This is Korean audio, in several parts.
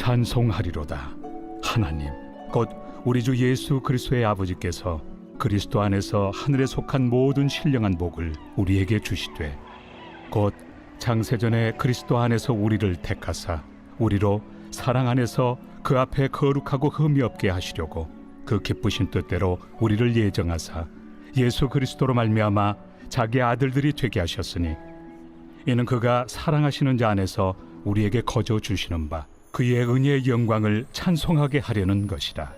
찬송하리로다. 하나님 곧 우리 주 예수 그리스도의 아버지께서 그리스도 안에서 하늘에 속한 모든 신령한 복을 우리에게 주시되 곧 창세전에 그리스도 안에서 우리를 택하사 우리로 사랑 안에서 그 앞에 거룩하고 흠이 없게 하시려고 그 기쁘신 뜻대로 우리를 예정하사 예수 그리스도로 말미암아 자기 아들들이 되게 하셨으니 이는 그가 사랑하시는 자 안에서 우리에게 거저 주시는 바 그의 은혜의 영광을 찬송하게 하려는 것이라.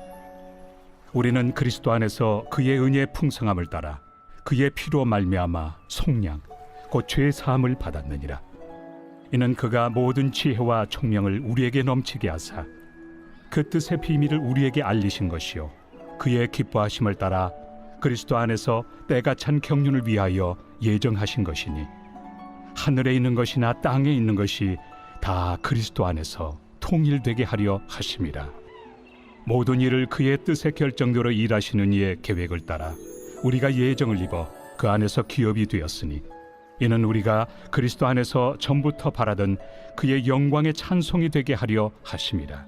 우리는 그리스도 안에서 그의 은혜의 풍성함을 따라 그의 피로 말미암아 속량 곧 죄 사함을 받았느니라. 이는 그가 모든 지혜와 총명을 우리에게 넘치게 하사 그 뜻의 비밀을 우리에게 알리신 것이요 그의 기뻐하심을 따라 그리스도 안에서 때가 찬 경륜을 위하여 예정하신 것이니 하늘에 있는 것이나 땅에 있는 것이 다 그리스도 안에서 통일되게 하려 하심이라. 모든 일을 그의 뜻의 결정대로 일하시는 이의 계획을 따라 우리가 예정을 입어 그 안에서 기업이 되었으니 이는 우리가 그리스도 안에서 전부터 바라던 그의 영광의 찬송이 되게 하려 하심이라.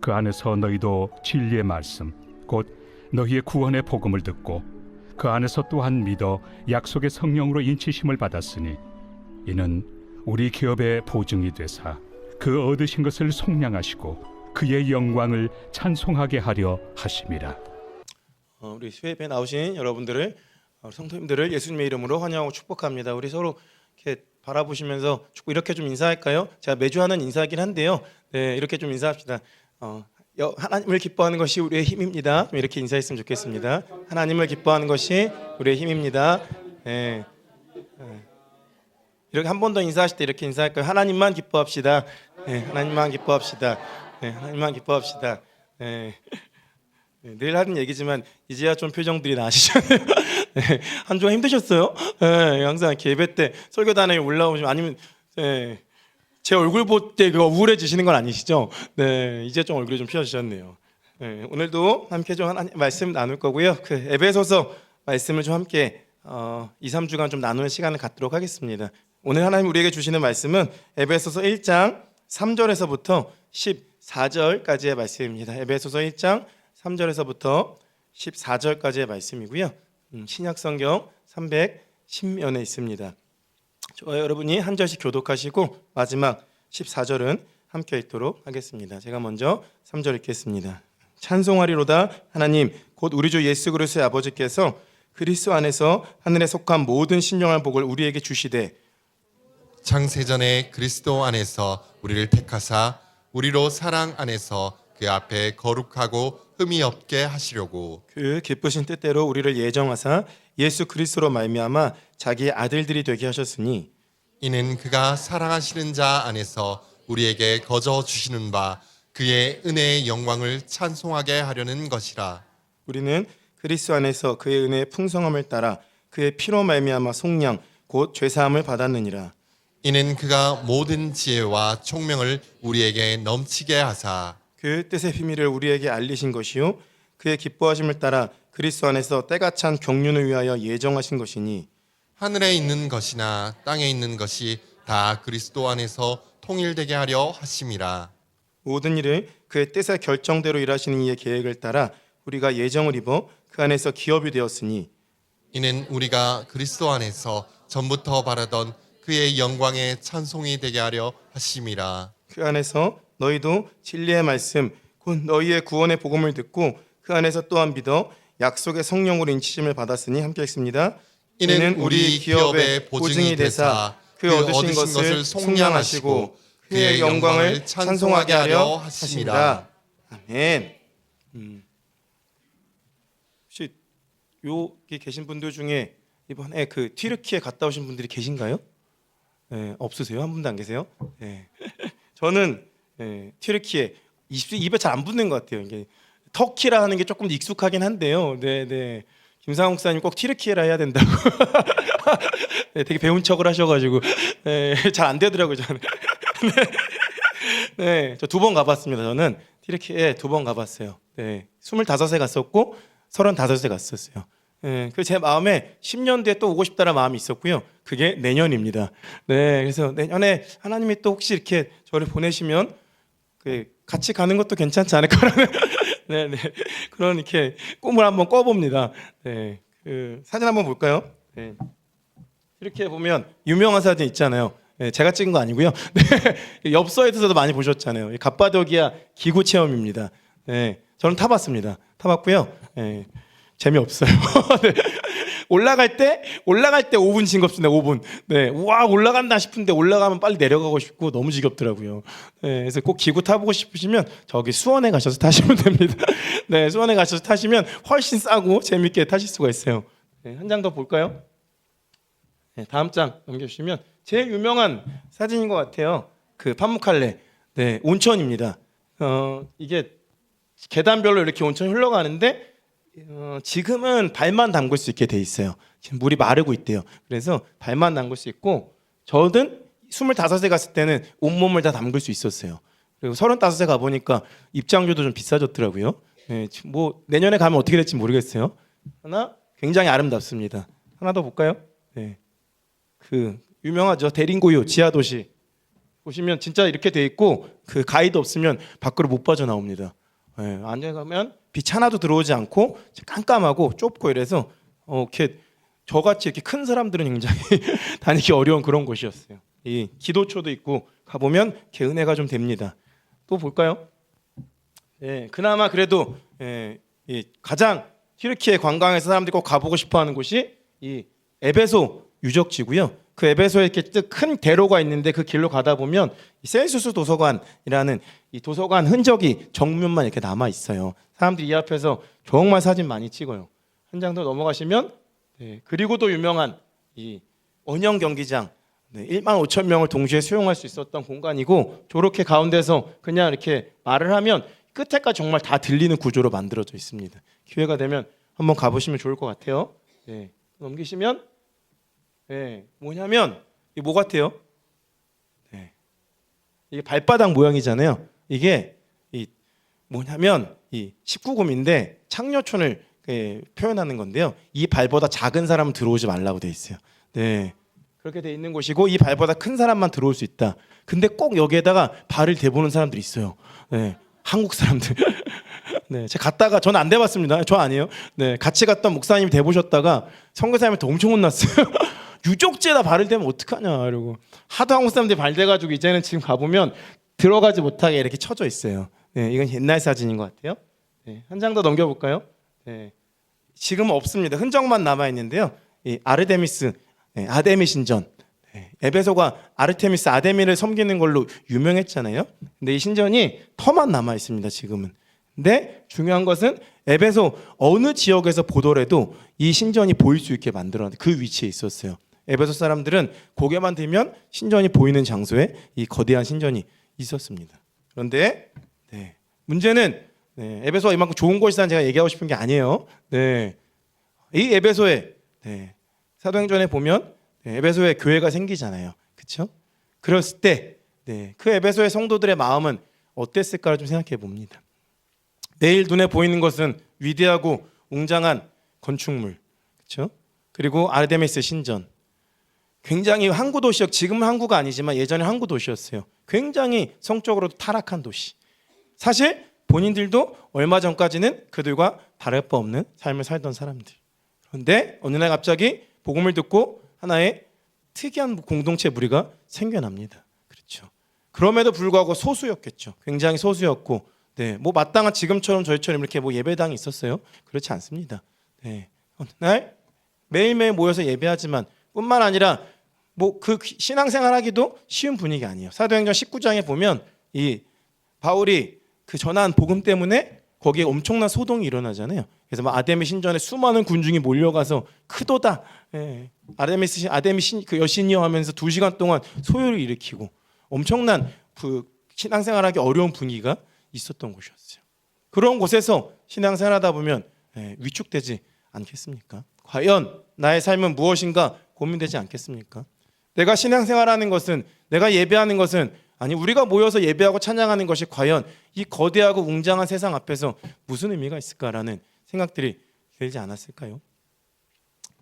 그 안에서 너희도 진리의 말씀 곧 너희의 구원의 복음을 듣고 그 안에서 또한 믿어 약속의 성령으로 인치심을 받았으니 이는 우리 기업의 보증이 되사 그 얻으신 것을 속량하시고 그의 영광을 찬송하게 하려 하심이라. 우리 수협에 나오신 여러분들을 성도님들을 예수님의 이름으로 환영하고 축복합니다. 우리 서로 이렇게 바라보시면서 축복 이렇게 좀 인사할까요? 제가 매주 하는 인사이긴 한데요. 네, 이렇게 좀 인사합시다. 하나님을 기뻐하는 것이 우리의 힘입니다. 이렇게 인사했으면 좋겠습니다. 하나님을 기뻐하는 것이 우리의 힘입니다. 네. 이렇게 한 번 더 인사하실 때 이렇게 인사할까요? 하나님만 기뻐합시다. 네, 하나님만 기뻐합시다. 네, 하나님만 기뻐합시다. 네. 네, 늘 하는 얘기지만 이제야 좀 표정들이 나아지잖아요. 네, 한 주간 힘드셨어요? 네, 항상 이렇게 예배 때 설교단에 올라오시면 아니면 네, 제 얼굴 볼 때 그거 우울해지시는 건 아니시죠? 네, 이제 좀 얼굴이 좀 피어지셨네요. 네, 오늘도 함께 좀 하나님 말씀 나눌 거고요. 그 에베소서 말씀을 좀 함께 2, 3주간 좀 나누는 시간을 갖도록 하겠습니다. 오늘 하나님 우리에게 주시는 말씀은 에베소서 1장 3절에서부터 14절까지의 말씀입니다. 에베소서 1장 3절에서부터 14절까지의 말씀이고요. 신약성경 310면에 있습니다. 저와 여러분이 한 절씩 교독하시고 마지막 14절은 함께 읽도록 하겠습니다. 제가 먼저 3절 읽겠습니다. 찬송하리로다 하나님 곧 우리 주 예수 그리스도의 아버지께서 그리스도 안에서 하늘에 속한 모든 신령한 복을 우리에게 주시되 창세전에 그리스도 안에서 우리를 택하사 우리로 사랑 안에서 그 앞에 거룩하고 흠이 없게 하시려고 그 기쁘신 뜻대로 우리를 예정하사 예수 그리스도로 말미암아 자기의 아들들이 되게 하셨으니 이는 그가 사랑하시는 자 안에서 우리에게 거저 주시는 바 그의 은혜의 영광을 찬송하게 하려는 것이라. 우리는 그리스도 안에서 그의 은혜의 풍성함을 따라 그의 피로 말미암아 속량 곧 죄사함을 받았느니라. 이는 그가 모든 지혜와 총명을 우리에게 넘치게 하사 그 뜻의 비밀을 우리에게 알리신 것이요 그의 기뻐하심을 따라 그리스도 안에서 때가 찬 경륜을 위하여 예정하신 것이니 하늘에 있는 것이나 땅에 있는 것이 다 그리스도 안에서 통일되게 하려 하심이라. 모든 일을 그의 뜻의 결정대로 일하시는 이의 계획을 따라 우리가 예정을 입어 그 안에서 기업이 되었으니 이는 우리가 그리스도 안에서 전부터 바라던 그의 영광의 찬송이 되게 하려 하심이라. 그 안에서 너희도 진리의 말씀 곧 너희의 구원의 복음을 듣고 그 안에서 또한 믿어 약속의 성령으로 인치심을 받았으니 함께 읽습니다. 이는 우리 기업의 보증이 되사 그 얻으신 것을 속량하시고 그의 영광을 찬송하게 하려 하심이라. 아멘. 혹시 여기 계신 분들 중에 이번에 그 튀르키예 갔다 오신 분들이 계신가요? 네, 없으세요? 한 분도 안 계세요? 네. 저는 튀르키예 입에 잘 안 붙는 것 같아요. 이게 터키라 하는 게 조금 익숙하긴 한데요. 네. 김상욱 목사님 꼭 튀르키예라 해야 된다고. 네, 되게 배운 척을 하셔가지고 잘 안 되더라고요. 저는. 네, 저 2번 가봤습니다. 저는 튀르키예 2번 가봤어요. 네, 25세 갔었고 35세 갔었어요. 네, 그 제 마음에 10년 뒤에 또 오고 싶다는 마음이 있었고요. 그게 내년입니다. 네, 그래서 내년에 하나님이 또 혹시 이렇게 저를 보내시면 같이 가는 것도 괜찮지 않을까라는 네, 네. 그런 이렇게 꿈을 한번 꿔봅니다. 네. 사진 한번 볼까요? 네. 이렇게 보면 유명한 사진 있잖아요. 네, 제가 찍은 거 아니고요. 네, 엽서에서도 많이 보셨잖아요. 이 갑바도기아 기구 체험입니다. 네, 저는 타봤습니다. 타봤고요. 네, 재미없어요. 네. 올라갈 때 5분 징겁습니다. 5분. 네, 우와 올라간다 싶은데 올라가면 빨리 내려가고 싶고 너무 지겹더라고요. 네, 그래서 꼭 기구 타보고 싶으시면 저기 수원에 가셔서 타시면 됩니다. 네, 수원에 가셔서 타시면 훨씬 싸고 재밌게 타실 수가 있어요. 네, 한 장 더 볼까요? 네, 다음 장 넘겨주시면 제일 유명한 사진인 것 같아요. 그 판무칼레. 네, 온천입니다. 이게 계단별로 이렇게 온천이 흘러가는데 지금은 발만 담글 수 있게 돼 있어요. 지금 물이 마르고 있대요. 그래서 발만 담글 수 있고 저는 25세 갔을 때는 온몸을 다 담글 수 있었어요. 그리고 35세 가보니까 입장료도 좀 비싸졌더라고요. 네, 뭐 내년에 가면 어떻게 될지 모르겠어요. 하나 굉장히 아름답습니다. 하나 더 볼까요? 네. 그 유명하죠. 대림고요 지하도시 보시면 진짜 이렇게 돼 있고 그 가이드 없으면 밖으로 못 빠져나옵니다. 네, 안에 가면 빛 하나도 들어오지 않고 깜깜하고 좁고 이래서 이렇게 저같이 이렇게 큰 사람들은 굉장히 다니기 어려운 그런 곳이었어요. 이 기도초도 있고 가보면 이렇게 은혜가 좀 됩니다. 또 볼까요? 네, 그나마 그래도 이 가장 튀르키예 관광에서 사람들이 꼭 가보고 싶어하는 곳이 이 에베소 유적지고요. 그 에베소에 이렇게 큰 대로가 있는데 그 길로 가다 보면 셀수스 도서관이라는 이 도서관 흔적이 정면만 이렇게 남아 있어요. 사람들이 이 앞에서 정말 사진 많이 찍어요. 한 장 더 넘어가시면 그리고 또 유명한 이 원형 경기장 1만 5천 명을 동시에 수용할 수 있었던 공간이고 저렇게 가운데서 그냥 이렇게 말을 하면 끝에까지 정말 다 들리는 구조로 만들어져 있습니다. 기회가 되면 한번 가보시면 좋을 것 같아요. 넘기시면 뭐냐면 이게 뭐 같아요? 이게 발바닥 모양이잖아요. 이게 뭐냐면 이 19금인데 창녀촌을 표현하는 건데요. 이 발보다 작은 사람은 들어오지 말라고 돼 있어요. 네, 그렇게 돼 있는 곳이고 이 발보다 큰 사람만 들어올 수 있다. 근데 꼭 여기에다가 발을 대보는 사람들이 있어요. 네, 한국 사람들. 네, 제가 갔다가 저는 안 대봤습니다. 저 아니에요. 네, 같이 갔던 목사님이 대보셨다가 선교사님한테 엄청 혼났어요. 유족지에다 발을 대면 어떡하냐 이러고 하도 한국 사람들이 발 대가지고 이제는 지금 가보면 들어가지 못하게 이렇게 쳐져 있어요. 네, 이건 옛날 사진인 것 같아요. 네, 한 장 더 넘겨볼까요? 네, 지금은 없습니다. 흔적만 남아 있는데요. 이 아르데미스, 아데미 신전. 에베소가 아르테미스 아데미를 섬기는 걸로 유명했잖아요. 근데 이 신전이 터만 남아 있습니다. 지금은. 근데 중요한 것은 에베소 어느 지역에서 보더라도 이 신전이 보일 수 있게 만들었는데 그 위치에 있었어요. 에베소 사람들은 고개만 들면 신전이 보이는 장소에 이 거대한 신전이 있었습니다. 그런데 문제는 에베소가 이만큼 좋은 곳이라는 제가 얘기하고 싶은 게 아니에요. 이 에베소에 사도행전에 보면 에베소에 교회가 생기잖아요. 그렇죠? 그랬을 때 그 에베소의 성도들의 마음은 어땠을까를 좀 생각해 봅니다. 내일 눈에 보이는 것은 위대하고 웅장한 건축물, 그렇죠? 그리고 아르데미스 신전. 굉장히 항구 도시였. 지금은 항구가 아니지만 예전에 항구 도시였어요. 굉장히 성적으로도 타락한 도시. 사실 본인들도 얼마 전까지는 그들과 다를 바 없는 삶을 살던 사람들. 그런데 어느 날 갑자기 복음을 듣고 하나의 특이한 공동체 무리가 생겨납니다. 그렇죠. 그럼에도 불구하고 소수였겠죠. 굉장히 소수였고, 뭐 마땅한 지금처럼 저희처럼 이렇게 뭐 예배당이 있었어요? 그렇지 않습니다. 어느 날 매일매일 모여서 예배하지만 뿐만 아니라 뭐 그 신앙생활하기도 쉬운 분위기 아니에요. 사도행전 19장에 보면 이 바울이 그 전한 복음 때문에 거기에 엄청난 소동이 일어나잖아요. 그래서 막 아데미 신전에 수많은 군중이 몰려가서 크도다, 아데미 그 여신이여 하면서 2시간 동안 소요를 일으키고 엄청난 그 신앙생활하기 어려운 분위기가 있었던 곳이었어요. 그런 곳에서 신앙생활하다 보면 위축되지 않겠습니까? 과연 나의 삶은 무엇인가 고민되지 않겠습니까? 내가 신앙생활하는 것은, 내가 예배하는 것은, 아니 우리가 모여서 예배하고 찬양하는 것이 과연 이 거대하고 웅장한 세상 앞에서 무슨 의미가 있을까라는 생각들이 들지 않았을까요?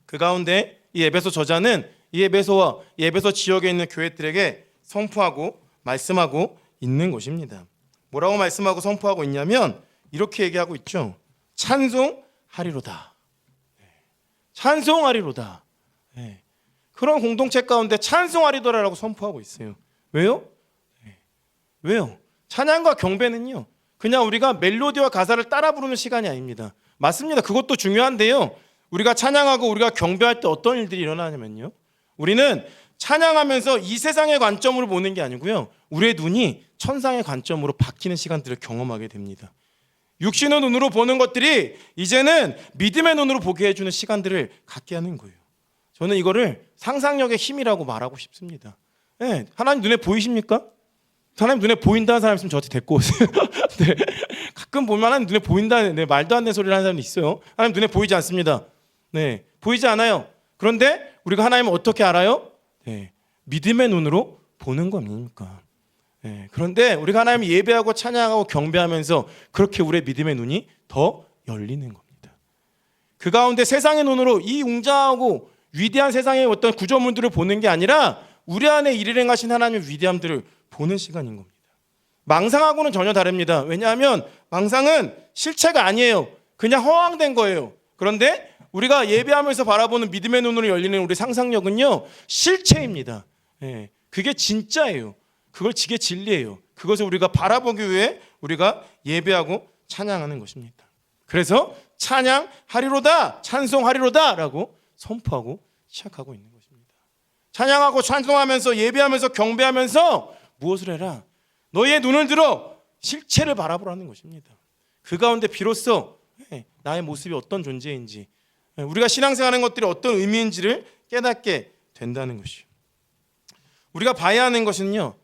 그 가운데 이 에베소 저자는 이 에베소와 이 에베소 지역에 있는 교회들에게 선포하고 말씀하고 있는 것입니다. 뭐라고 말씀하고 선포하고 있냐면 이렇게 얘기하고 있죠. 찬송하리로다. 찬송하리로다. 그런 공동체 가운데 찬송하리로다라고 선포하고 있어요. 왜요? 왜요? 찬양과 경배는요, 그냥 우리가 멜로디와 가사를 따라 부르는 시간이 아닙니다. 맞습니다. 그것도 중요한데요. 우리가 찬양하고 우리가 경배할 때 어떤 일들이 일어나냐면요, 우리는 찬양하면서 이 세상의 관점으로 보는 게 아니고요, 우리의 눈이 천상의 관점으로 바뀌는 시간들을 경험하게 됩니다. 육신의 눈으로 보는 것들이 이제는 믿음의 눈으로 보게 해주는 시간들을 갖게 하는 거예요. 저는 이거를 상상력의 힘이라고 말하고 싶습니다. 네, 하나님 눈에 보이십니까? 하나님 눈에 보인다는 사람 있으면 저한테 데리고 오세요. 네, 가끔 보면 하나님 눈에 보인다는 말도 안 되는 소리를 하는 사람이 있어요. 하나님 눈에 보이지 않습니다. 네, 보이지 않아요. 그런데 우리가 하나님을 어떻게 알아요? 네, 믿음의 눈으로 보는 겁니까? 네, 그런데 우리가 하나님을 예배하고 찬양하고 경배하면서 그렇게 우리의 믿음의 눈이 더 열리는 겁니다. 그 가운데 세상의 눈으로 이 웅장하고 위대한 세상의 어떤 구조물들을 보는 게 아니라 우리 안에 일을 행하신 하나님의 위대함들을 보는 시간인 겁니다. 망상하고는 전혀 다릅니다. 왜냐하면 망상은 실체가 아니에요. 그냥 허황된 거예요. 그런데 우리가 예배하면서 바라보는 믿음의 눈으로 열리는 우리 상상력은요, 실체입니다. 예, 그게 진짜예요. 그게 진리예요. 그것을 우리가 바라보기 위해 우리가 예배하고 찬양하는 것입니다. 그래서 찬양하리로다, 찬송하리로다 라고 선포하고 시작하고 있는 것입니다. 찬양하고 찬송하면서 예배하면서 경배하면서 무엇을 해라? 너희의 눈을 들어 실체를 바라보라는 것입니다. 그 가운데 비로소 나의 모습이 어떤 존재인지, 우리가 신앙생활하는 것들이 어떤 의미인지를 깨닫게 된다는 것이요. 우리가 봐야 하는 것은요,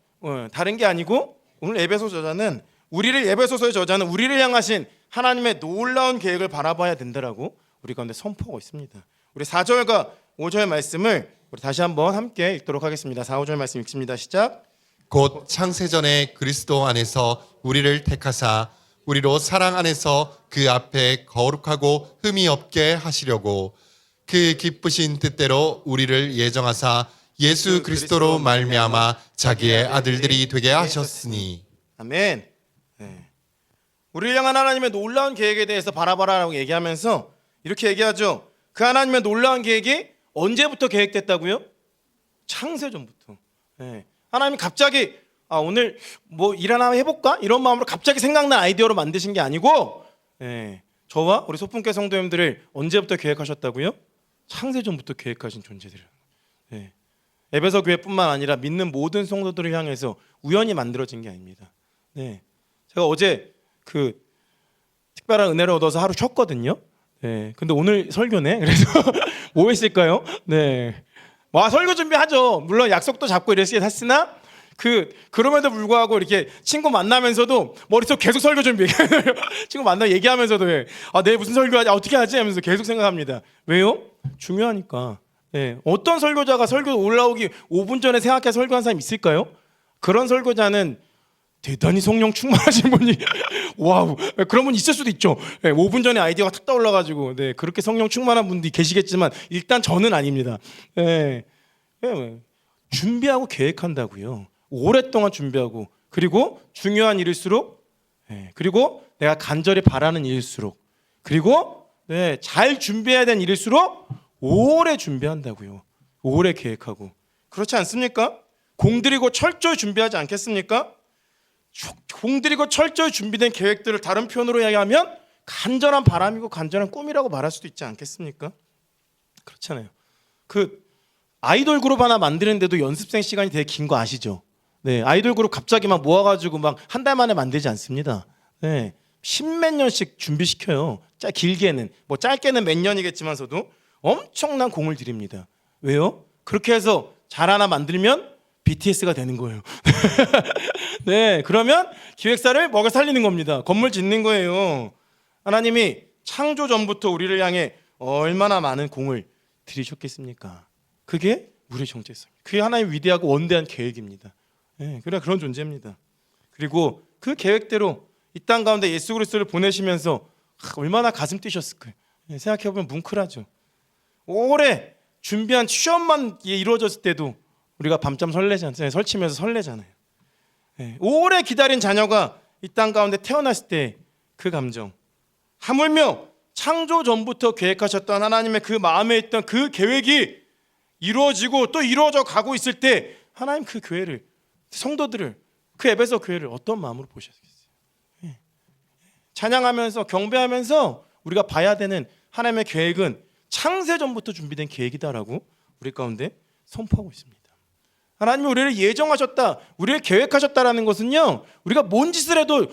다른 게 아니고 오늘 에베소 저자는 에베소서의 저자는 우리를 향하신 하나님의 놀라운 계획을 바라봐야 된다라고 우리 가운데 선포하고 있습니다. 우리 4절과 5절 말씀을 우리 다시 한번 함께 읽도록 하겠습니다. 4, 5절 말씀 읽습니다. 시작. 곧 창세전에 그리스도 안에서 우리를 택하사 우리로 사랑 안에서 그 앞에 거룩하고 흠이 없게 하시려고 그 기쁘신 뜻대로 우리를 예정하사 예수 그리스도로 말미암아 자기의 아들들이 되게 하셨으니. 아멘. 네. 우리를 향한 하나님의 놀라운 계획에 대해서 바라봐라라고 얘기하면서 이렇게 얘기하죠. 그 하나님의 놀라운 계획이 언제부터 계획됐다고요? 창세전부터. 네. 하나님이 갑자기 오늘 뭐 일 하나 해볼까? 이런 마음으로 갑자기 생각난 아이디어로 만드신 게 아니고, 저와 우리 소품계 성도님들을 언제부터 계획하셨다고요? 창세전부터 계획하신 존재들이에요. 에베소 교회뿐만 아니라 믿는 모든 성도들을 향해서 우연히 만들어진 게 아닙니다. 제가 어제 그 특별한 은혜를 얻어서 하루 쉬었거든요. 근데 오늘 설교네. 그래서 뭐 했을까요? 설교 준비하죠. 물론 약속도 잡고 이랬으나 그럼에도 불구하고 이렇게 친구 만나면서도 머릿속 계속 설교 준비. 친구 만나 얘기하면서도 내일 무슨 설교하지? 어떻게 하지? 하면서 계속 생각합니다. 왜요? 중요하니까. 어떤 설교자가 설교 올라오기 5분 전에 생각해 설교한 사람이 있을까요? 그런 설교자는 대단히 성령 충만하신 분이 와우, 그런 분 있을 수도 있죠. 5분 전에 아이디어가 탁 떠올라가지고 그렇게 성령 충만한 분들이 계시겠지만 일단 저는 아닙니다. 준비하고 계획한다고요. 오랫동안 준비하고, 그리고 중요한 일일수록, 그리고 내가 간절히 바라는 일일수록, 그리고 잘 준비해야 되는 일일수록 오래 준비한다고요. 오래 계획하고. 그렇지 않습니까? 공들이고 철저히 준비하지 않겠습니까? 공들이고 철저히 준비된 계획들을 다른 표현으로 이야기하면 간절한 바람이고 간절한 꿈이라고 말할 수도 있지 않겠습니까? 그렇잖아요. 아이돌 그룹 하나 만드는데도 연습생 시간이 되게 긴 거 아시죠? 아이돌 그룹 갑자기 막 모아가지고 막 한 달 만에 만들지 않습니다. 십몇 년씩 준비시켜요. 길게는 뭐 짧게는 몇 년이겠지만서도 엄청난 공을 들입니다. 왜요? 그렇게 해서 잘 하나 만들면 BTS가 되는 거예요. 그러면 기획사를 먹여 살리는 겁니다. 건물 짓는 거예요. 하나님이 창조 전부터 우리를 향해 얼마나 많은 공을 들이셨겠습니까? 그게 우리의 정체성입니다. 그게 하나님의 위대하고 원대한 계획입니다. 그런 존재입니다. 그리고 그 계획대로 이 땅 가운데 예수 그리스도를 보내시면서 얼마나 가슴 뛰셨을까요? 생각해보면 뭉클하죠. 오래 준비한 취업만 이루어졌을 때도 우리가 밤잠 설치면서 설레잖아요. 오래 기다린 자녀가 이 땅 가운데 태어났을 때 그 감정, 하물며 창조 전부터 계획하셨던 하나님의 그 마음에 있던 그 계획이 이루어지고 또 이루어져 가고 있을 때 하나님 그 교회를, 성도들을, 그 에베소 교회를 어떤 마음으로 보셨겠어요? 찬양하면서 경배하면서 우리가 봐야 되는 하나님의 계획은 창세 전부터 준비된 계획이다라고 우리 가운데 선포하고 있습니다. 하나님이 우리를 예정하셨다, 우리를 계획하셨다라는 것은요, 우리가 뭔 짓을 해도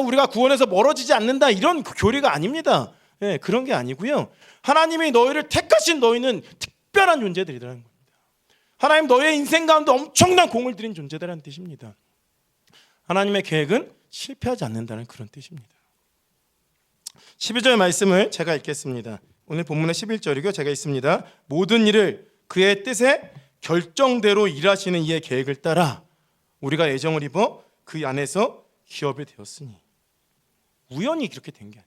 우리가 구원에서 멀어지지 않는다, 이런 교리가 아닙니다. 그런 게 아니고요. 하나님이 너희를 택하신 너희는 특별한 존재들이라는 겁니다. 하나님 너의 인생 가운데 엄청난 공을 들인 존재들이라는 뜻입니다. 하나님의 계획은 실패하지 않는다는 그런 뜻입니다. 12절 말씀을 제가 읽겠습니다. 오늘 본문의 11절이고요. 제가 읽습니다. 모든 일을 그의 뜻에 결정대로 일하시는 이의 계획을 따라 우리가 애정을 입어 그 안에서 기업이 되었으니. 우연히 그렇게 된 게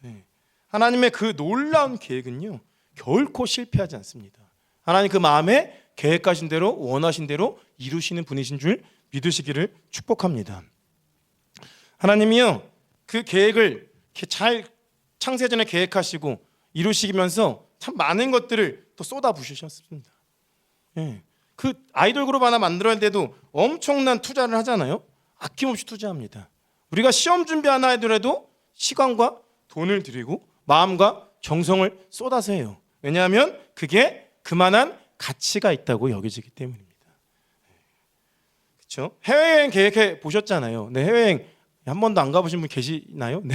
아닙니다. 하나님의 그 놀라운 계획은요, 결코 실패하지 않습니다. 하나님 그 마음에 계획하신 대로 원하신 대로 이루시는 분이신 줄 믿으시기를 축복합니다. 하나님이요, 그 계획을 이렇게 잘 창세전에 계획하시고 이루시면서 참 많은 것들을 또 쏟아 부으셨습니다. 그 아이돌 그룹 하나 만들어야 돼도 엄청난 투자를 하잖아요. 아낌없이 투자합니다. 우리가 시험 준비 하나 하더라도 시간과 돈을 들이고 마음과 정성을 쏟아서 해요. 왜냐하면 그게 그만한 가치가 있다고 여겨지기 때문입니다. 그렇죠? 해외여행 계획해 보셨잖아요. 네, 해외여행 한 번도 안 가보신 분 계시나요? 네.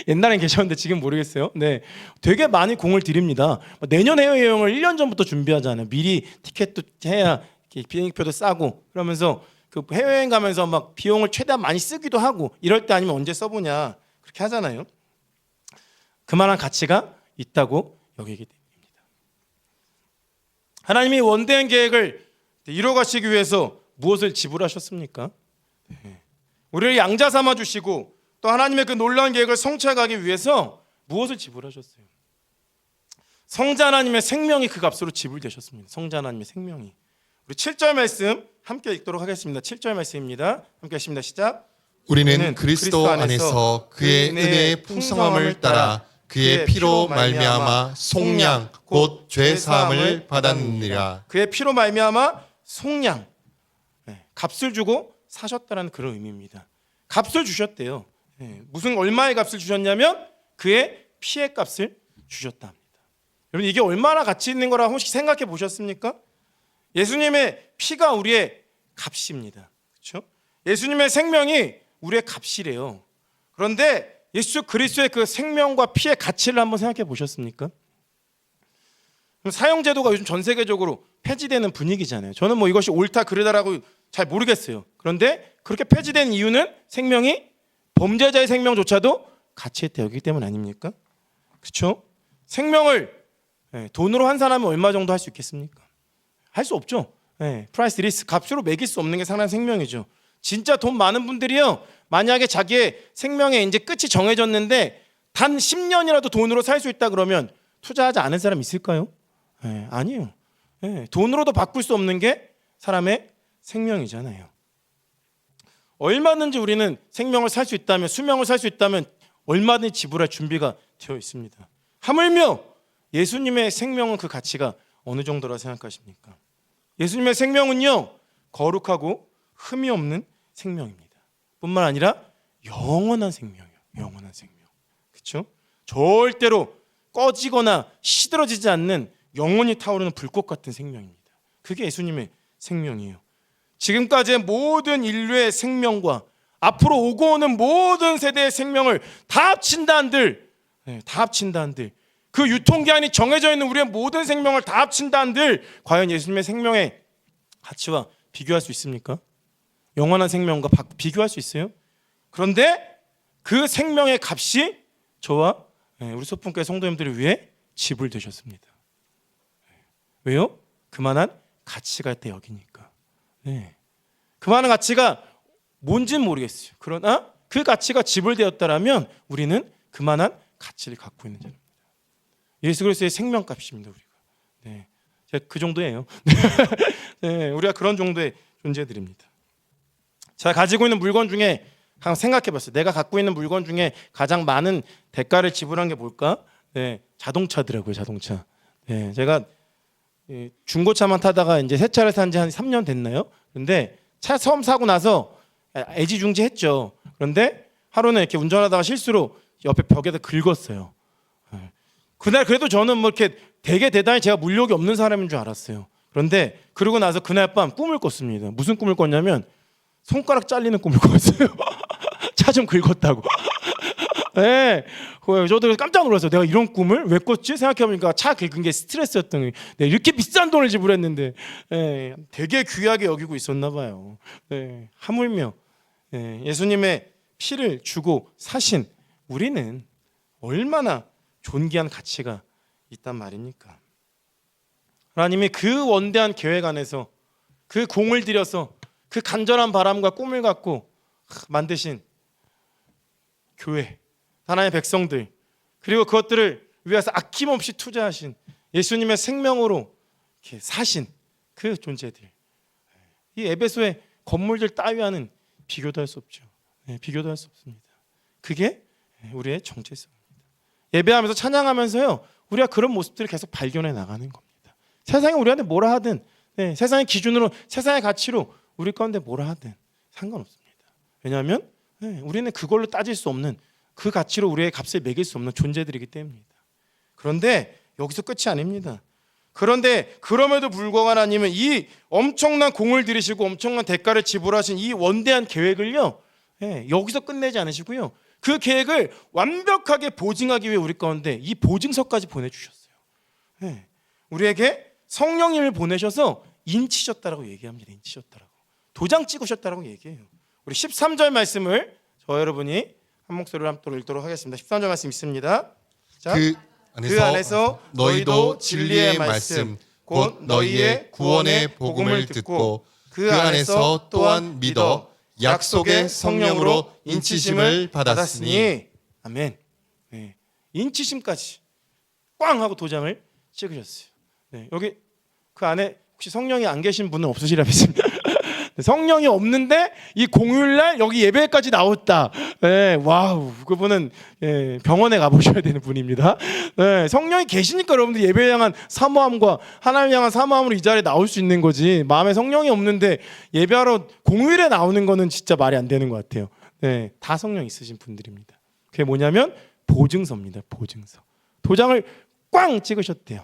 옛날엔 계셨는데 지금 모르겠어요. 네, 되게 많이 공을 들입니다. 내년 해외여행을 1년 전부터 준비하잖아요. 미리 티켓도 해야 비행기표도 싸고, 그러면서 그 해외여행 가면서 막 비용을 최대한 많이 쓰기도 하고, 이럴 때 아니면 언제 써보냐 그렇게 하잖아요. 그만한 가치가 있다고 여기기 때문입니다. 하나님이 원대한 계획을 이뤄가시기 위해서 무엇을 지불하셨습니까? 우리를 양자 삼아 주시고 또 하나님의 그 놀라운 계획을 성취하기 위해서 무엇을 지불하셨어요? 성자 하나님의 생명이 그 값으로 지불되셨습니다. 성자 하나님의 생명이. 우리 7절 말씀 함께 읽도록 하겠습니다. 7절 말씀입니다. 함께 하십니다. 시작. 우리는 그리스도 안에서 그의 은혜의 풍성함을 따라 그의 피로 말미암아 속량 곧 죄 사함을 받았느니라. 그의 피로 말미암아 속량, 값을 주고 사셨다는 그런 의미입니다. 값을 주셨대요. 무슨 얼마의 값을 주셨냐면 그의 피의 값을 주셨다 합니다. 여러분, 이게 얼마나 가치 있는 거라고 혹시 생각해 보셨습니까? 예수님의 피가 우리의 값입니다. 그렇죠? 예수님의 생명이 우리의 값이래요. 그런데 예수 그리스도의 그 생명과 피의 가치를 한번 생각해 보셨습니까? 사형제도가 요즘 전 세계적으로 폐지되는 분위기잖아요. 저는 뭐 이것이 옳다 그르다라고 잘 모르겠어요. 그런데 그렇게 폐지된 이유는 생명이 범죄자의 생명조차도 가치 있다 여기기 때문 아닙니까? 그렇죠? 생명을 돈으로 환산하면 얼마 정도 할 수 있겠습니까? 할 수 없죠. 프라이스 리스, 값으로 매길 수 없는 게 상당한 생명이죠. 진짜 돈 많은 분들이요, 만약에 자기의 생명의 이제 끝이 정해졌는데 단 10년이라도 돈으로 살 수 있다 그러면 투자하지 않은 사람 있을까요? 아니에요. 돈으로도 바꿀 수 없는 게 사람의 생명이잖아요. 얼마든지 우리는 생명을 살 수 있다면, 수명을 살 수 있다면 얼마든지 지불할 준비가 되어 있습니다. 하물며 예수님의 생명은 그 가치가 어느 정도라 생각하십니까? 예수님의 생명은요, 거룩하고 흠이 없는 생명입니다. 뿐만 아니라 영원한 생명이에요. 영원한 생명. 그렇죠? 절대로 꺼지거나 시들어지지 않는 영원히 타오르는 불꽃 같은 생명입니다. 그게 예수님의 생명이에요. 지금까지의 모든 인류의 생명과 앞으로 오고 오는 모든 세대의 생명을 다 합친다 한들, 그 유통기한이 정해져 있는 우리의 모든 생명을 다 합친다 한들 과연 예수님의 생명의 가치와 비교할 수 있습니까? 영원한 생명과 비교할 수 있어요? 그런데 그 생명의 값이 저와 우리 소풍교회 성도님들을 위해 지불되셨습니다. 왜요? 그만한 가치가 있다 여기니까. 그만한 가치가 뭔지는 모르겠어요. 그러나 그 가치가 지불되었다라면 우리는 그만한 가치를 갖고 있는 자입니다. 예수 그리스도의 생명값입니다. 우리가. 제가 그 정도예요. 우리가 그런 정도의 존재들입니다. 제가 가지고 있는 물건 중에 항상 생각해봤어요. 내가 갖고 있는 물건 중에 가장 많은 대가를 지불한 게 뭘까? 네, 자동차더라고요. 자동차. 네, 제가 중고차만 타다가 이제 새 차를 산 지 한 3년 됐나요? 근데 차 처음 사고 나서 애지중지했죠. 그런데 하루는 이렇게 운전하다가 실수로 옆에 벽에다 긁었어요. 그날 그래도 저는 뭐 이렇게 되게 대단히 제가 물욕이 없는 사람인 줄 알았어요. 그런데 그러고 나서 그날 밤 꿈을 꿨습니다. 무슨 꿈을 꿨냐면 손가락 잘리는 꿈을 꿨어요. 차 좀 긁었다고. 네, 저도 깜짝 놀랐어요. 내가 이런 꿈을 왜 꿨지? 생각해보니까 차 긁은 게 스트레스였던 거예요. 네, 이렇게 비싼 돈을 지불했는데 네, 되게 귀하게 여기고 있었나 봐요. 네, 하물며 네, 예수님의 피를 주고 사신 우리는 얼마나 존귀한 가치가 있단 말입니까? 하나님이 그 원대한 계획 안에서 그 공을 들여서 그 간절한 바람과 꿈을 갖고 만드신 교회, 하나님의 백성들, 그리고 그것들을 위해서 아낌없이 투자하신 예수님의 생명으로 이렇게 사신 그 존재들. 이 에베소의 건물들 따위와는 비교도 할 수 없죠. 네, 비교도 할 수 없습니다. 그게 우리의 정체성입니다. 예배하면서 찬양하면서요, 우리가 그런 모습들을 계속 발견해 나가는 겁니다. 세상이 우리한테 뭐라 하든, 네, 세상의 기준으로, 세상의 가치로 우리 가운데 뭐라 하든 상관없습니다. 왜냐하면 우리는 그걸로 따질 수 없는, 그 가치로 우리의 값을 매길 수 없는 존재들이기 때문입니다. 그런데 여기서 끝이 아닙니다. 그런데 그럼에도 불구하고 하나님은 이 엄청난 공을 들이시고 엄청난 대가를 지불하신 이 원대한 계획을요, 여기서 끝내지 않으시고요, 그 계획을 완벽하게 보증하기 위해 우리 가운데 이 보증서까지 보내주셨어요. 우리에게 성령님을 보내셔서 인치셨다라고 얘기합니다. 인치셨다라고, 도장 찍으셨다라고 얘기해요. 우리 13절 말씀을 저 여러분이 한 목소리로 한번 읽도록 하겠습니다. 13절 말씀 있습니다. 자, 그 안에서 너희도 진리의 말씀 곧 너희의 구원의 복음을 듣고 그 안에서 또한 믿어 약속의 성령으로 인치심을 받았으니. 아멘. 네. 인치심까지 꽝 하고 도장을 찍으셨어요. 네. 여기 그 안에 혹시 성령이 안 계신 분은 없으시라 믿습니다. 성령이 없는데 이 공휴일날 여기 예배까지 나왔다. 네, 와우, 그분은 병원에 가보셔야 되는 분입니다. 네, 성령이 계시니까 여러분들 예배에 향한 사모함과 하나님 향한 사모함으로 이 자리에 나올 수 있는 거지, 마음에 성령이 없는데 예배하러 공휴일에 나오는 거는 진짜 말이 안 되는 것 같아요. 네, 다 성령 있으신 분들입니다. 그게 뭐냐면 보증서입니다. 보증서. 도장을 꽝 찍으셨대요.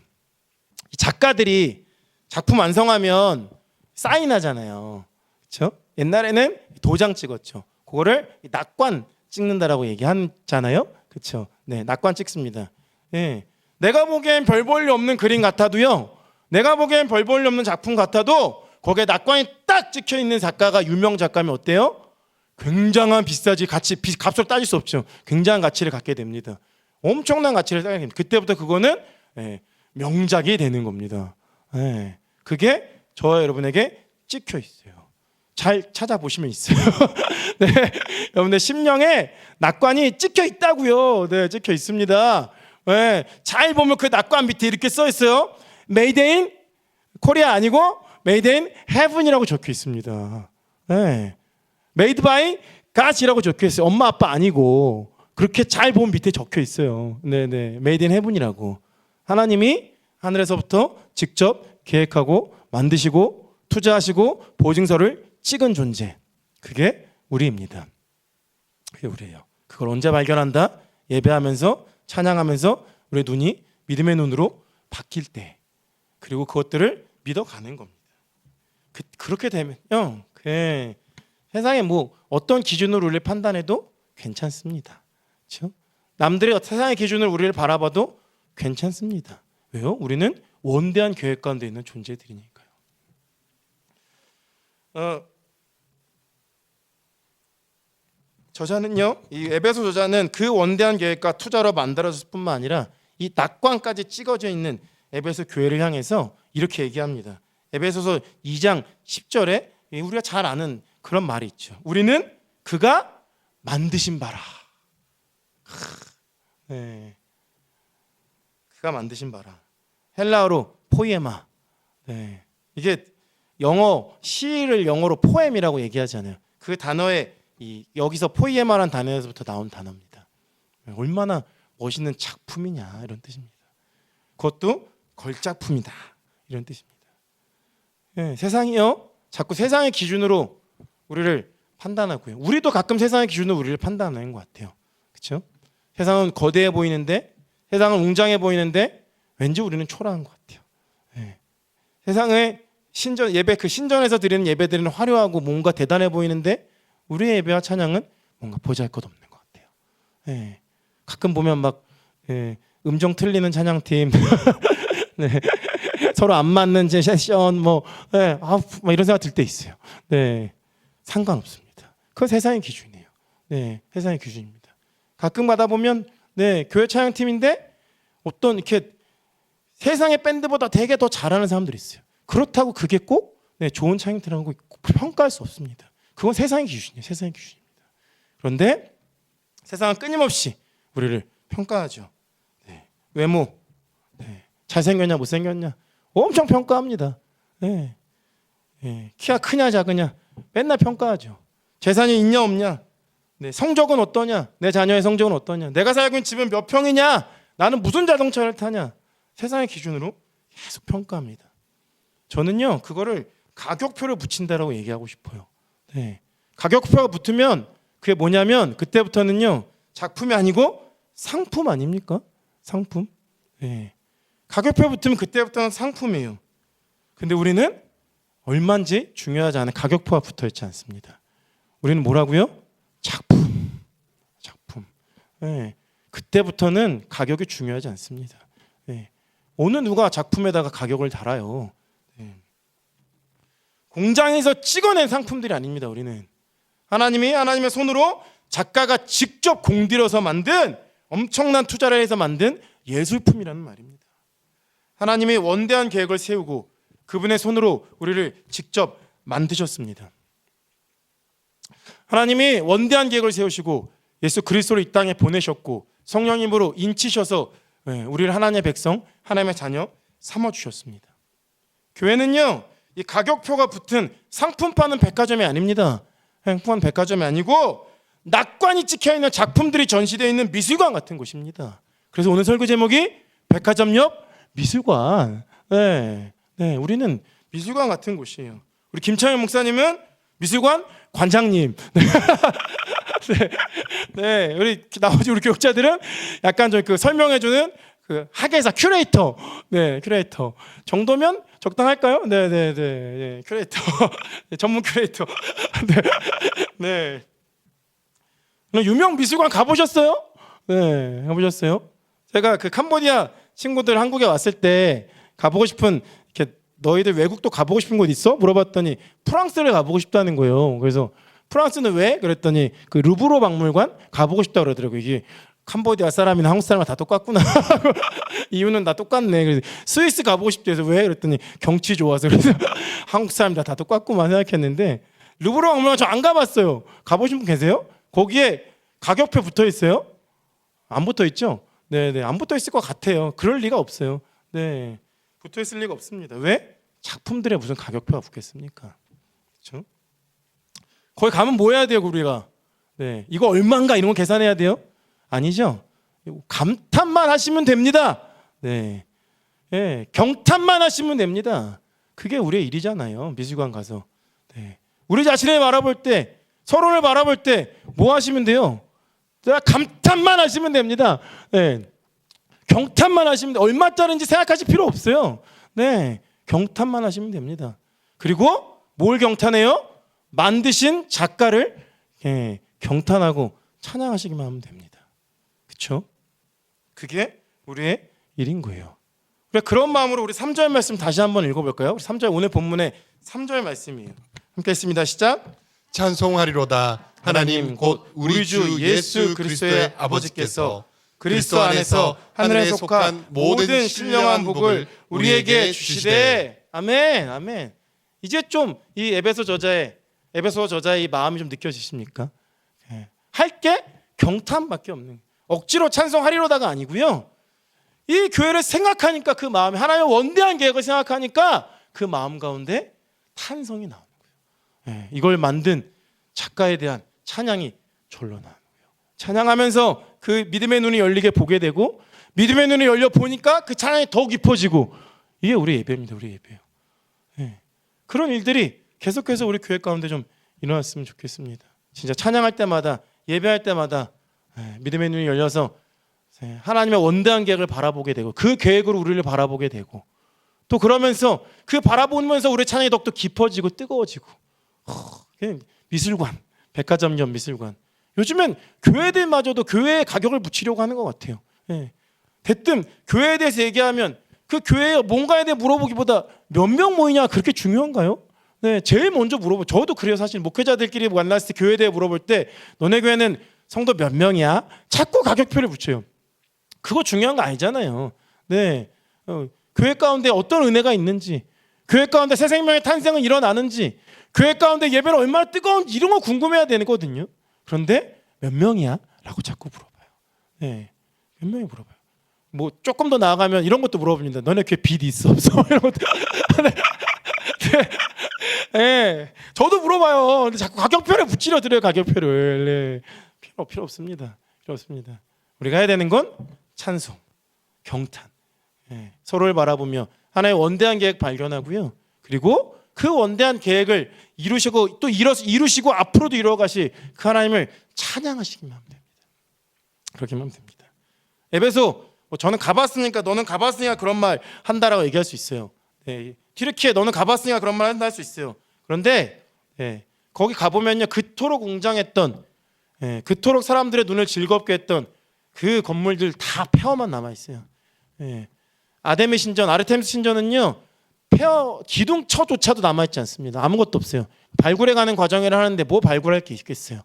이 작가들이 작품 완성하면 사인하잖아요. 그렇죠? 옛날에는 도장 찍었죠. 그거를 낙관 찍는다라고 얘기하잖아요. 그렇죠? 네, 낙관 찍습니다. 네. 내가 보기엔 별 볼 일 없는 그림 같아도요, 내가 보기엔 별 볼 일 없는 작품 같아도 거기에 낙관이 딱 찍혀 있는 작가가 유명 작가면 어때요? 굉장한 비싸지, 값을 따질 수 없죠. 굉장한 가치를 갖게 됩니다. 엄청난 가치를 따게 됩니다. 그때부터 그거는 명작이 되는 겁니다. 그게 저와 여러분에게 찍혀 있어요. 잘 찾아보시면 있어요. 네, 여러분들 심령에 낙관이 찍혀 있다고요. 네, 찍혀 있습니다. 네, 잘 보면 그 낙관 밑에 이렇게 써 있어요. Made in Korea 아니고 Made in Heaven이라고 적혀 있습니다. 네, Made by God이라고 적혀 있어요. 엄마 아빠 아니고 그렇게 잘 보면 밑에 적혀 있어요. 네, 네, Made in Heaven이라고. 하나님이 하늘에서부터 직접 계획하고 만드시고 투자하시고 보증서를 찍은 존재, 그게 우리입니다. 그게 우리예요. 그걸 언제 발견한다? 예배하면서 찬양하면서 우리의 눈이 믿음의 눈으로 바뀔 때, 그리고 그것들을 믿어가는 겁니다. 그렇게 되면요, 세상에 뭐 어떤 기준으로 우리를 판단해도 괜찮습니다. 그렇죠? 남들의 세상의 기준으로 우리를 바라봐도 괜찮습니다. 왜요? 우리는 원대한 계획 가운데 있는 존재들이니까요. 저자는요, 이 에베소 저자는 그 원대한 계획과 투자로 만들어졌을 뿐만 아니라 이 낙관까지 찍어져 있는 에베소 교회를 향해서 이렇게 얘기합니다. 에베소서 2장 10절에 우리가 잘 아는 그런 말이 있죠. 우리는 그가 만드신 바라. 네. 그가 만드신 바라. 헬라어로 포이에마. 네. 이게 영어 시를 영어로 포엠이라고 얘기하잖아요. 그 단어의 여기서 포이에마라는 단어에서부터 나온 단어입니다. 얼마나 멋있는 작품이냐 이런 뜻입니다. 그것도 걸작품이다 이런 뜻입니다. 세상이요 자꾸 세상의 기준으로 우리를 판단하고요. 우리도 가끔 세상의 기준으로 우리를 판단하는 것 같아요. 그렇죠? 세상은 거대해 보이는데, 세상은 웅장해 보이는데 왠지 우리는 초라한 것 같아요. 세상의 신전 예배 그 신전에서 드리는 예배들은 화려하고 뭔가 대단해 보이는데 우리의 예배와 찬양은 뭔가 보잘것없는 것 같아요. 가끔 보면 막 음정 틀리는 찬양팀, 네. 서로 안 맞는 제 세션 막 이런 생각 들 때 있어요. 네, 상관없습니다. 그건 세상의 기준이에요. 네, 세상의 기준입니다. 가끔 가다 보면 교회 찬양팀인데 어떤 이렇게 세상의 밴드보다 되게 더 잘하는 사람들이 있어요. 그렇다고 그게 꼭 좋은 찬양팀이라고 평가할 수 없습니다. 그건 세상의 기준이에요. 세상의 기준입니다. 그런데 세상은 끊임없이 우리를 평가하죠. 외모, 잘생겼냐 못생겼냐 엄청 평가합니다. 키가 크냐 작으냐 맨날 평가하죠. 재산이 있냐 없냐, 성적은 어떠냐, 내 자녀의 성적은 어떠냐, 내가 살고 있는 집은 몇 평이냐, 나는 무슨 자동차를 타냐, 세상의 기준으로 계속 평가합니다. 저는요 그거를 가격표를 붙인다라고 얘기하고 싶어요. 가격표가 붙으면 그게 뭐냐면 그때부터는요 작품이 아니고 상품 아닙니까? 상품. 가격표 붙으면 그때부터는 상품이에요. 근데 우리는 얼마인지 중요하지 않은 가격표가 붙어 있지 않습니다. 우리는 뭐라고요? 작품. 그때부터는 가격이 중요하지 않습니다. 어느 누가 작품에다가 가격을 달아요. 공장에서 찍어낸 상품들이 아닙니다. 우리는 하나님의 손으로 작가가 직접 공들여서 만든 엄청난 투자를 해서 만든 예술품이라는 말입니다. 하나님이 원대한 계획을 세우고 그분의 손으로 우리를 직접 만드셨습니다. 하나님이 원대한 계획을 세우시고 예수 그리스도를 이 땅에 보내셨고 성령님으로 인치셔서 우리를 하나님의 백성, 하나님의 자녀 삼아주셨습니다. 교회는요 이 가격표가 붙은 상품 파는 백화점이 아닙니다. 상품 파는 백화점이 아니고 낙관이 찍혀있는 작품들이 전시되어 있는 미술관 같은 곳입니다. 그래서 오늘 설교 제목이 백화점 옆 미술관. 우리는 미술관 같은 곳이에요. 우리 김창현 목사님은 미술관 관장님. 우리 나머지 우리 교육자들은 약간 좀 그 설명해주는 그 학예사 큐레이터. 큐레이터 정도면 적당할까요? 큐레이터. 전문 큐레이터. 유명 미술관 가보셨어요? 가보셨어요? 제가 그 캄보디아 친구들 한국에 왔을 때 가보고 싶은 이렇게 너희들 외국도 가보고 싶은 곳 있어? 물어봤더니 프랑스를 가보고 싶다는 거예요. 그래서 프랑스는 왜? 그랬더니 그 루브르 박물관 가보고 싶다 그러더라고요. 이게 캄보디아 사람이나 한국 사람이나 다 똑같구나. 이유는 다 똑같네. 그래서 스위스 가보고 싶대. 그래서 왜? 그랬더니 경치 좋아서. 그래서 한국 사람들 다 똑같구만 생각했는데 루브르 박물관 저 안 가봤어요. 가보신 분 계세요? 거기에 가격표 붙어 있어요? 안 붙어 있죠? 안 붙어 있을 것 같아요. 그럴 리가 없어요. 붙어 있을 리가 없습니다. 왜? 작품들에 무슨 가격표가 붙겠습니까? 그렇죠? 거기 가면 뭐 해야 돼요, 우리가? 이거 얼마인가 이런 거 계산해야 돼요? 아니죠? 감탄만 하시면 됩니다. 경탄만 하시면 됩니다. 그게 우리의 일이잖아요. 미술관 가서. 우리 자신을 바라볼 때, 서로를 바라볼 때 뭐 하시면 돼요? 감탄만 하시면 됩니다. 경탄만 하시면 돼요. 얼마짜리인지 생각하실 필요 없어요. 경탄만 하시면 됩니다. 그리고 뭘 경탄해요? 만드신 작가를 경탄하고 찬양하시기만 하면 됩니다. 그렇죠? 그게 우리의 일인 거예요. 그런 마음으로 우리 3절 말씀 다시 한번 읽어볼까요? 3절 오늘 본문의 3절 말씀이에요. 함께 했습니다. 시작. 찬송하리로다. 하나님 곧 우리 주 예수 그리스도의 아버지께서 그리스도 안에서 하늘에 속한 모든 신령한 복을 우리에게 주시되. 아멘. 아멘. 이제 좀 이 에베소 저자의 이 마음이 좀 느껴지십니까? 할 게 경탄밖에 없는, 억지로 찬송하리로다가 아니고요. 이 교회를 생각하니까 그 마음에, 하나님의 원대한 계획을 생각하니까 그 마음 가운데 탄성이 나오는 거예요. 이걸 만든 작가에 대한 찬양이 절로 나오는 거예요. 찬양하면서 그 믿음의 눈이 열리게 보게 되고 믿음의 눈이 열려 보니까 그 찬양이 더 깊어지고 이게 우리 예배입니다. 우리 예배예요. 네. 그런 일들이 계속해서 우리 교회 가운데 좀 일어났으면 좋겠습니다. 진짜 찬양할 때마다 예배할 때마다 믿음의 눈이 열려서 하나님의 원대한 계획을 바라보게 되고 그 계획으로 우리를 바라보게 되고 또 그러면서 그 바라보면서 우리 찬양이 더욱더 깊어지고 뜨거워지고 미술관, 백화점 겸 미술관. 요즘엔 교회들마저도 교회에 가격을 붙이려고 하는 것 같아요. 대뜸 교회에 대해서 얘기하면 그 교회에 뭔가에 대해 물어보기보다 몇 명 모이냐 그렇게 중요한가요? 제일 먼저 물어보. 저도 그래요. 사실 목회자들끼리 만났을 때 교회에 대해 물어볼 때 너네 교회는 성도 몇 명이야? 자꾸 가격표를 붙여요. 그거 중요한 거 아니잖아요. 교회 가운데 어떤 은혜가 있는지, 교회 가운데 새 생명의 탄생은 일어나는지, 교회 가운데 예배는 얼마나 뜨거운지 이런 거 궁금해야 되거든요. 그런데 몇 명이야? 라고 자꾸 물어봐요. 몇 명이 물어봐요. 뭐 조금 더 나아가면 이런 것도 물어봅니다. 너네 교회 빚 있어 없어? 이런 것도. 저도 물어봐요. 근데 자꾸 가격표를 붙이려 드려요. 가격표를. 필요 없습니다. 필요 없습니다. 우리가 해야 되는 건 찬송, 경탄. 서로를 바라보며 하나의 원대한 계획 발견하고요. 그리고 그 원대한 계획을 이루시고 또 이루시고 앞으로도 이루어가실 그 하나님을 찬양하시기만 하면 됩니다. 그렇게만 하면 됩니다. 에베소 저는 가봤으니까 너는 가봤으니까 그런 말 한다라고 얘기할 수 있어요. 튀르키예 너는 가봤으니까 그런 말 한다 할 수 있어요. 그런데 거기 가보면요 그토록 웅장했던 그토록 사람들의 눈을 즐겁게 했던 그 건물들 다 폐허만 남아 있어요. 아데미 신전, 아르테미스 신전은요 폐허 기둥처조차도 남아 있지 않습니다. 아무것도 없어요. 발굴해 가는 과정을 하는데 뭐 발굴할 게 있겠어요.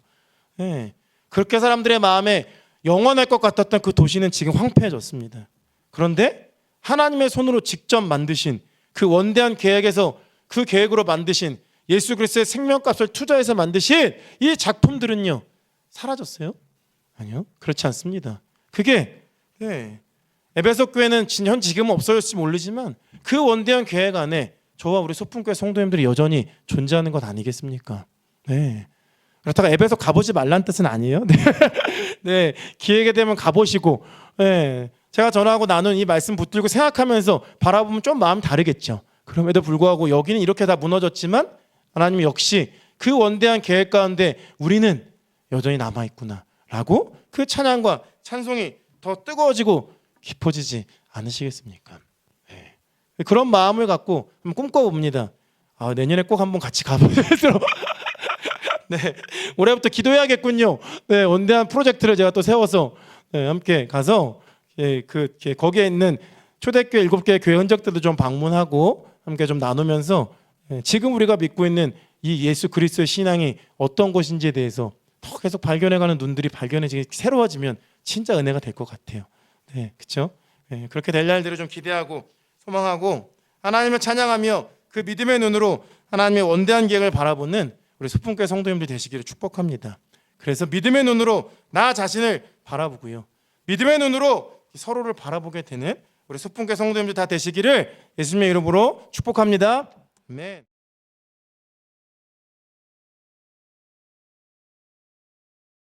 그렇게 사람들의 마음에 영원할 것 같았던 그 도시는 지금 황폐해졌습니다. 그런데 하나님의 손으로 직접 만드신 그 원대한 계획에서 그 계획으로 만드신 예수 그리스도의 생명값을 투자해서 만드신 이 작품들은요 사라졌어요? 아니요, 그렇지 않습니다. 그게 에베소 교회는 지금은 없어졌을지 모르지만 그 원대한 계획 안에 저와 우리 소품교회 성도님들이 여전히 존재하는 것 아니겠습니까? 그렇다가 에베소 가보지 말라는 뜻은 아니에요. 기회가 되면 가보시고 제가 전하고 나눈 이 말씀 붙들고 생각하면서 바라보면 좀 마음 다르겠죠. 그럼에도 불구하고 여기는 이렇게 다 무너졌지만 하나님 역시 그 원대한 계획 가운데 우리는 여전히 남아있구나라고 그 찬양과 찬송이 더 뜨거워지고 깊어지지 않으시겠습니까? 그런 마음을 갖고 한번 꿈꿔봅니다. 내년에 꼭 한번 같이 가보도록 올해부터 기도해야겠군요. 원대한 프로젝트를 제가 또 세워서 함께 가서 거기에 있는 초대교회 7개의 교회 흔적들도 좀 방문하고 함께 좀 나누면서 지금 우리가 믿고 있는 이 예수 그리스도의 신앙이 어떤 것인지에 대해서 더 계속 발견해가는 눈들이 발견해지게 새로워지면 진짜 은혜가 될 것 같아요. 그렇죠? 그렇게 될 날들을 좀 기대하고 소망하고 하나님을 찬양하며 그 믿음의 눈으로 하나님의 원대한 계획을 바라보는 우리 소품교회 성도님들 되시기를 축복합니다. 그래서 믿음의 눈으로 나 자신을 바라보고요. 믿음의 눈으로 서로를 바라보게 되는 우리 소품교회 성도님들 다 되시기를 예수님의 이름으로 축복합니다. 아멘.